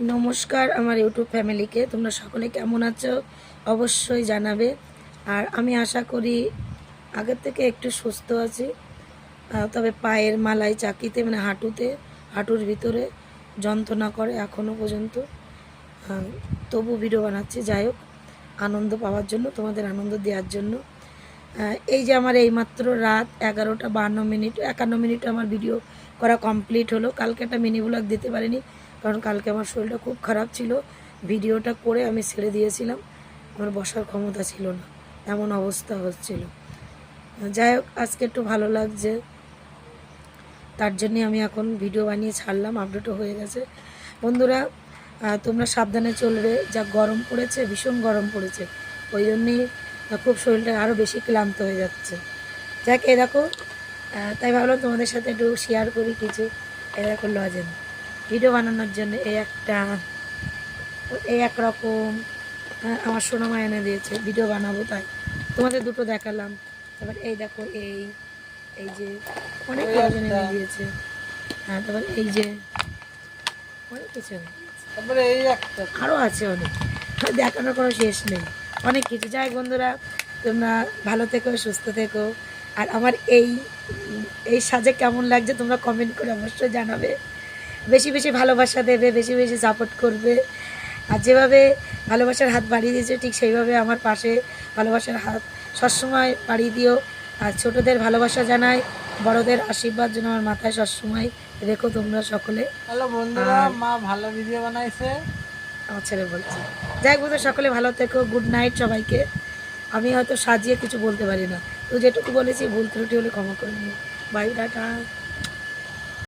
নমস্কার আমার ইউটিউব ফ্যামিলিকে, তোমরা সকলে কেমন আছো অবশ্যই জানাবে। আর আমি আশা করি আগের থেকে একটু সুস্থ আছি। তবে পায়ের মালাই চাকিতে মানে হাঁটুর ভিতরে যন্ত্রণা করে এখনও পর্যন্ত। তবু ভিডিও বানাচ্ছি, যাই হোক আনন্দ পাওয়ার জন্য, তোমাদের আনন্দ দেওয়ার জন্য। এই যে আমার এইমাত্র রাত 11:52, 51 মিনিট আমার ভিডিও করা কমপ্লিট হলো। কালকে একটা মিনি ব্লগ দিতে পারিনি, কারণ কালকে আমার শরীরটা খুব খারাপ ছিল। ভিডিওটা করে আমি ছেড়ে দিয়েছিলাম, আমার বসার ক্ষমতা ছিল না, এমন অবস্থা হচ্ছিল। যাই হোক আজকে একটু ভালো লাগছে, তার জন্যে আমি এখন ভিডিও বানিয়ে ছাড়লাম, আপডেটও হয়ে গেছে। বন্ধুরা তোমরা সাবধানে চলবে, যা গরম পড়েছে, ভীষণ গরম পড়েছে, ওই জন্যেই খুব শরীরটা আরও বেশি ক্লান্ত হয়ে যাচ্ছে। যাক এ দেখো, তাই ভাবলাম তোমাদের সাথে একটু শেয়ার করি কিছু। এ দেখো লজেন ভিডিও বানানোর জন্য এই একরকম আমার সোনামা এনে দিয়েছে, ভিডিও বানাবো তাই তোমাদের দুটো দেখালাম। তারপর এই দেখো এই যে অনেক লজেন এনে দিয়েছে। তারপর এই যে অনেক কিছু এনে দিয়েছে, তারপরে এই একটা আরও আছে অনেক, দেখানোর কোনো শেষ নেই, অনেক কিছু। যাই বন্ধুরা তোমরা ভালো থেকো, সুস্থ থেকো। আর আমার এই সাজে কেমন লাগছে তোমরা কমেন্ট করে অবশ্যই জানাবে। বেশি বেশি ভালোবাসা দেবে, বেশি বেশি সাপোর্ট করবে। আর যেভাবে ভালোবাসার হাত বাড়িয়ে দিয়েছে ঠিক সেইভাবে আমার পাশে ভালোবাসার হাত সবসময় বাড়িয়ে দিও। আর ছোটোদের ভালোবাসা জানাই, বড়দের আশীর্বাদ যেন আমার মাথায় সবসময় রেখো তোমরা সকলে। হ্যালো বন্ধুরা, মা ভালো ভিডিও বানাইছে, আমার ছেলে বলছে। যাই হোক বন্ধু, সকলে ভালো থেকো, গুড নাইট সবাইকে। আমি হয়তো সাজিয়ে কিছু বলতে পারি না, তো যেটুকু বলেছি ভুল ত্রুটি হলে ক্ষমা করে নিও। Bye, tata.